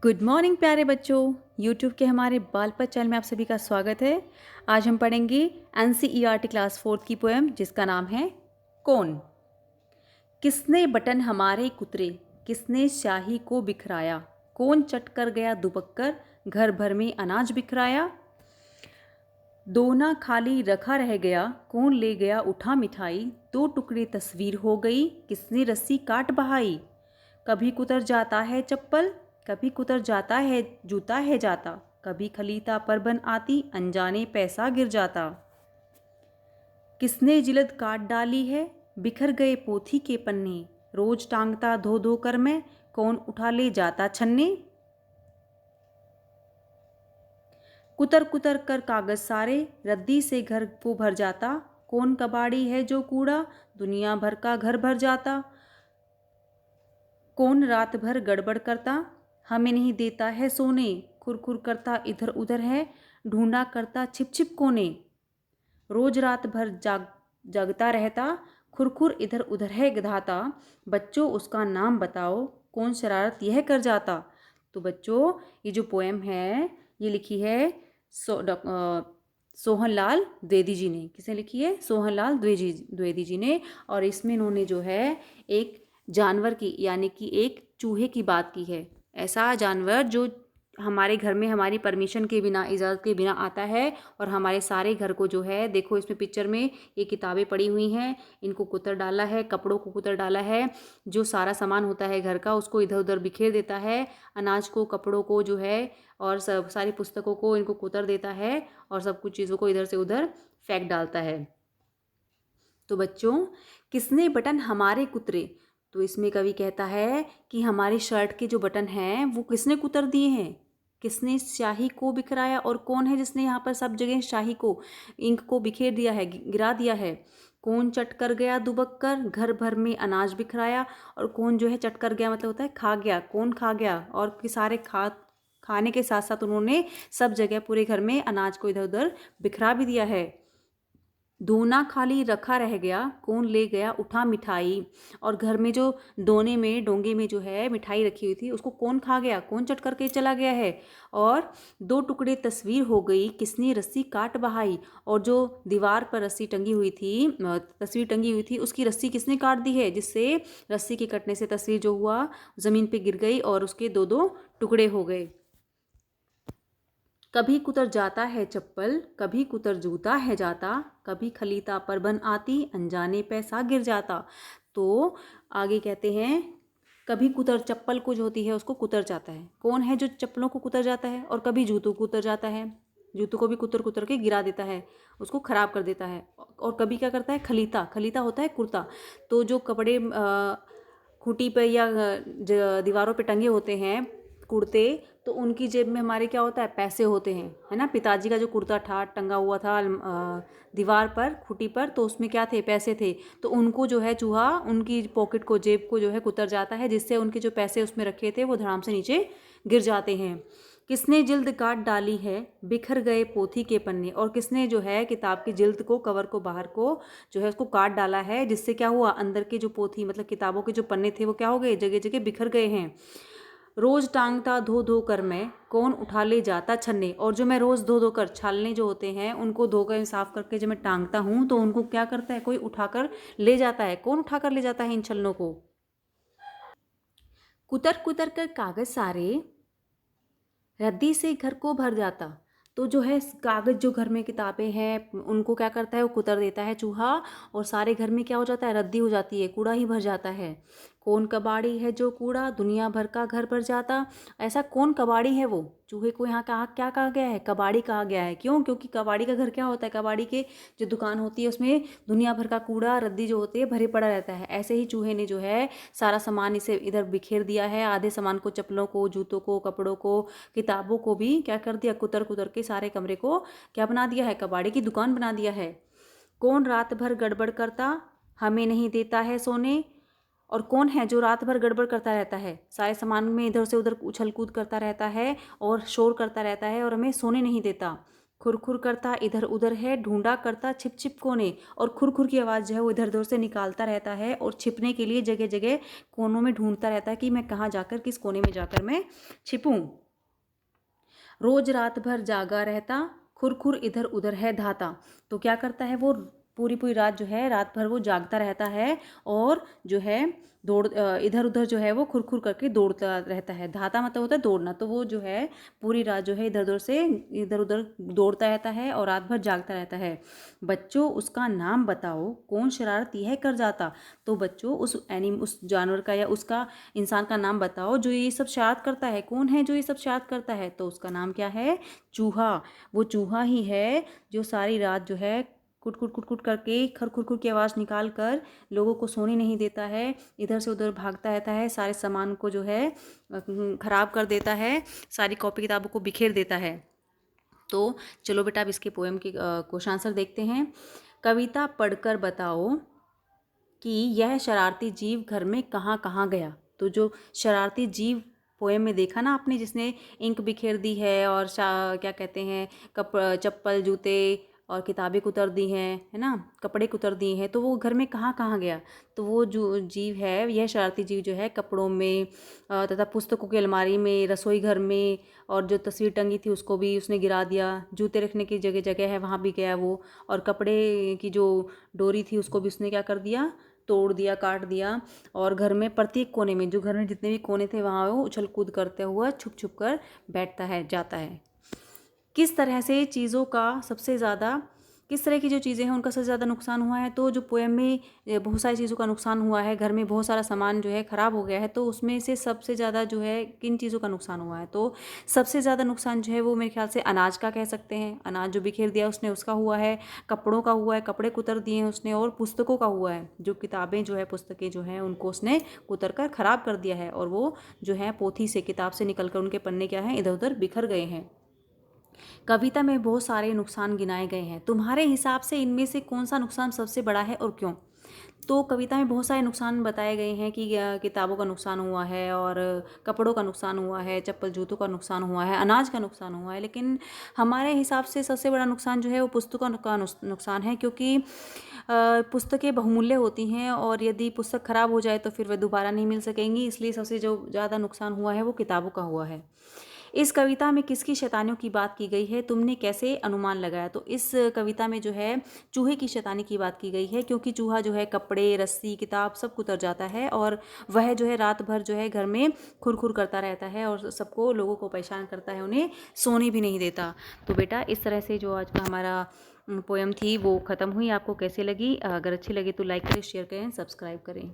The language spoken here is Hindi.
गुड मॉर्निंग प्यारे बच्चों। यूट्यूब के हमारे बाल पथ चैनल में आप सभी का स्वागत है। आज हम पढ़ेंगे एनसीईआरटी क्लास 4 की पोएम जिसका नाम है कौन। किसने बटन हमारे कुतरे, किसने स्याही को बिखराया, कौन चट कर गया दुबक्कर, घर भर में अनाज बिखराया। दोना खाली रखा रह गया, कौन ले गया उठा मिठाई, दो टुकड़े तस्वीर हो गई, किसने रस्सी काट बहाई। कभी कुतर जाता है चप्पल, कभी कुतर जाता है जूता है जाता, कभी खलीता पर बन आती, अनजाने पैसा गिर जाता। किसने जिलद काट डाली है, बिखर गए पोथी के पन्ने, रोज टांगता धो धो कर मैं, कौन उठा ले जाता छन्ने। कुतर कुतर कर कागज सारे, रद्दी से घर को भर जाता, कौन कबाड़ी है जो कूड़ा, दुनिया भर का घर भर जाता। कौन रात भर गड़बड़ करता, हमें नहीं देता है सोने, खुरखुर करता इधर उधर है, ढूंढा करता छिप छिप कोने। रोज रात भर जागता रहता, खुरखुर इधर उधर है गधाता, बच्चों उसका नाम बताओ, कौन शरारत यह कर जाता। तो बच्चों ये जो पोएम है ये लिखी है सोहनलाल द्विवेदी जी ने। किसने लिखी है? सोहनलाल द्विवेदी जी ने। और इसमें इन्होंने जो है एक जानवर की यानी कि एक चूहे की बात की है। ऐसा जानवर जो हमारे घर में हमारी परमिशन के बिना, इजाज़त के बिना आता है और हमारे सारे घर को जो है, देखो इसमें पिक्चर में ये किताबें पड़ी हुई हैं, इनको कुतर डाला है, कपड़ों को कुतर डाला है, जो सारा सामान होता है घर का उसको इधर उधर बिखेर देता है, अनाज को, कपड़ों को जो है और सब सारी पुस्तकों को इनको कुतर देता है और सब कुछ चीज़ों को इधर से उधर फेंक डालता है। तो बच्चों किसने बटन हमारे कुतरे, तो इसमें कवि कहता है कि हमारी शर्ट के जो बटन हैं वो किसने कुतर दिए हैं, किसने स्याही को बिखराया, और कौन है जिसने यहाँ पर सब जगह स्याही को, इंक को बिखेर दिया है, गिरा दिया है। कौन चट कर गया दुबक कर, घर भर में अनाज बिखराया। और कौन जो है चट कर गया मतलब होता है खा गया, कौन खा गया, और कि सारे खाने के साथ साथ उन्होंने सब जगह पूरे घर में अनाज को इधर उधर बिखरा भी दिया है। दोना खाली रखा रह गया, कौन ले गया उठा मिठाई। और घर में जो दोने में, डोंगे में जो है मिठाई रखी हुई थी उसको कौन खा गया, कौन चट करके चला गया है। और दो टुकड़े तस्वीर हो गई, किसने रस्सी काट बहाई। और जो दीवार पर रस्सी टंगी हुई थी, तस्वीर टंगी हुई थी, उसकी रस्सी किसने काट दी है, जिससे रस्सी के कटने से तस्वीर जो हुआ ज़मीन पे गिर गई और उसके दो दो टुकड़े हो गए। कभी कुतर जाता है चप्पल, कभी कुतर जूता है जाता, कभी खलीता पर बन आती, अनजाने पैसा गिर जाता। तो आगे कहते हैं कभी कुतर, चप्पल को जो होती है उसको कुतर जाता है, कौन है जो चप्पलों को कुतर जाता है, और कभी जूतों को कुतर जाता है, जूतों को भी कुतर कुतर के गिरा देता है, उसको खराब कर देता है। और कभी क्या करता है, खलीता, खलीता होता है कुर्ता, तो जो कपड़े खूंटी पे या दीवारों पे टंगे होते हैं कुर्ते, तो उनकी जेब में हमारे क्या होता है, पैसे होते हैं, है ना। पिताजी का जो कुर्ता था टंगा हुआ था दीवार पर, खूंटी पर, तो उसमें क्या थे, पैसे थे। तो उनको जो है चूहा उनकी पॉकेट को, जेब को जो है कुतर जाता है, जिससे उनके जो पैसे उसमें रखे थे वो धड़ाम से नीचे गिर जाते हैं। किसने जिल्द काट डाली है, बिखर गए पोथी के पन्ने। और किसने जो है किताब की जिल्द को, कवर को, बाहर को जो है उसको काट डाला है, जिससे क्या हुआ, अंदर के जो पोथी मतलब किताबों के जो पन्ने थे वो क्या हो गए, जगह जगह बिखर गए हैं। रोज टांगता धो धो कर मैं, कौन उठा ले जाता छन्ने। और जो मैं रोज धो धो कर, छालने जो होते हैं उनको धोकर साफ करके जब मैं टांगता हूँ तो उनको क्या करता है, कोई उठाकर ले जाता है। कौन उठाकर ले जाता है इन छलनों को। कुतर कुतर कर कागज सारे, रद्दी से घर को भर जाता। तो जो है कागज, जो घर में किताबें हैं उनको क्या करता है, वो कुतर देता है चूहा, और सारे घर में क्या हो जाता है, रद्दी हो जाती है, कूड़ा ही भर जाता है। कौन कबाड़ी है जो कूड़ा, दुनिया भर का घर भर जाता। ऐसा कौन कबाड़ी है, वो चूहे को यहाँ कहा, क्या कहा गया है, कबाड़ी कहा गया है। क्यों? क्योंकि कबाड़ी का घर क्या होता है, कबाड़ी के जो दुकान होती है उसमें दुनिया भर का कूड़ा, रद्दी जो होती है भरे पड़ा रहता है। ऐसे ही चूहे ने जो है सारा सामान इसे इधर बिखेर दिया है, आधे सामान को, चप्पलों को, जूतों को, कपड़ों को, किताबों को भी क्या कर दिया, कुतर कुतर के सारे कमरे को क्या बना दिया है, कबाड़ी की दुकान बना दिया है। कौन रात भर गड़बड़ करता, हमें नहीं देता है सोने। और कौन है जो रात भर गड़बड़ करता रहता है, सारे सामान में इधर से उधर उछल कूद करता रहता है और शोर करता रहता है और हमें सोने नहीं देता। खुर करता इधर उधर है, ढूंढा करता छिप छिप कोने, और खुर की आवाज़ जो है वो इधर उधर से निकालता रहता है और छिपने के लिए जगह जगह कोनों में ढूंढता रहता है कि मैं कहाँ जाकर, किस कोने में जाकर मैं छिपूं। रोज रात भर जागा रहता, खुर इधर उधर है धाता। तो क्या करता है वो, पूरी पूरी रात जो है, रात भर वो जागता रहता है और जो है इधर उधर जो है वो खुर करके दौड़ता रहता है। धाता मतलब होता है दौड़ना, तो वो जो है पूरी रात जो है इधर उधर दौड़ता रहता है और रात भर जागता रहता है। बच्चों उसका नाम बताओ, कौन शरारत यह कर जाता। तो बच्चों उस जानवर का या उसका इंसान का नाम बताओ जो ये सब शरारत करता है। कौन है जो ये सब शरारत करता है? तो उसका नाम क्या है? चूहा। वो चूहा ही है जो सारी रात जो है कुट करके खुर की आवाज़ निकाल कर लोगों को सोने नहीं देता है, इधर से उधर भागता रहता है, सारे सामान को जो है ख़राब कर देता है, सारी कॉपी किताबों को बिखेर देता है। तो चलो बेटा अब इसके पोएम के क्वेश्चन आंसर देखते हैं। कविता पढ़कर बताओ कि यह शरारती जीव घर में कहाँ कहाँ गया। तो जो शरारती जीव पोएम में देखा ना आपने, जिसने इंक बिखेर दी है और क्या कहते हैं चप्पल जूते और किताबें कुतर दी हैं, है ना, कपड़े कुतर दिए हैं, तो वो घर में कहाँ कहाँ गया। तो वो जो जीव है, यह शरारती जीव जो है कपड़ों में तथा पुस्तकों की अलमारी में, रसोई घर में, और जो तस्वीर टंगी थी उसको भी उसने गिरा दिया, जूते रखने की जगह जगह है वहाँ भी गया वो, और कपड़े की जो डोरी थी उसको भी उसने क्या कर दिया, तोड़ दिया, काट दिया। और घर में प्रत्येक कोने में, जो घर में जितने भी कोने थे वहाँ वो उछल कूद करते हुआ छुप छुप कर बैठता है, जाता है। किस तरह से चीज़ों का सबसे ज़्यादा, किस तरह की जो चीज़ें हैं उनका सबसे ज़्यादा नुकसान हुआ है। तो जो पोएम में बहुत सारी चीज़ों का नुकसान हुआ है, घर में बहुत सारा सामान जो है ख़राब हो गया है, तो उसमें से सबसे ज़्यादा जो है किन चीज़ों का नुकसान हुआ है। तो सबसे ज़्यादा नुकसान जो है वो मेरे ख्याल से अनाज का कह सकते हैं, अनाज जो बिखेर दिया उसने उसका हुआ है, कपड़ों का हुआ है, कपड़े कुतर दिए हैं उसने, और पुस्तकों का हुआ है, जो किताबें जो है पुस्तकें जो हैं उनको उसने कुतर कर ख़राब कर दिया है, और वो जो है पोथी से, किताब से निकल कर उनके पन्ने क्या हैं, इधर उधर बिखर गए हैं। कविता में बहुत सारे नुकसान गिनाए गए हैं, तुम्हारे हिसाब से इनमें से कौन सा नुकसान सबसे बड़ा है और क्यों? तो कविता में बहुत सारे नुकसान बताए गए हैं कि किताबों का नुकसान हुआ है, और कपड़ों का नुकसान हुआ है, चप्पल जूतों का नुकसान हुआ है, अनाज का नुकसान हुआ है, लेकिन हमारे हिसाब से सबसे बड़ा नुकसान जो है वो पुस्तकों का नुकसान है, क्योंकि पुस्तकें बहुमूल्य होती हैं और यदि पुस्तक खराब हो जाए तो फिर वह दोबारा नहीं मिल सकेंगी, इसलिए सबसे जो ज़्यादा नुकसान हुआ है वो किताबों का हुआ है। इस कविता में किसकी शैतानियों की बात की गई है, तुमने कैसे अनुमान लगाया? तो इस कविता में जो है चूहे की शैतानी की बात की गई है, क्योंकि चूहा जो है कपड़े, रस्सी, किताब सब कुतर जाता है, और वह जो है रात भर जो है घर में खुर करता रहता है और सबको, लोगों को परेशान करता है, उन्हें सोने भी नहीं देता। तो बेटा इस तरह से जो आज का हमारा पोएम थी वो ख़त्म हुई। आपको कैसे लगी? अगर अच्छी लगी तो लाइक करें, शेयर करें, सब्सक्राइब करें।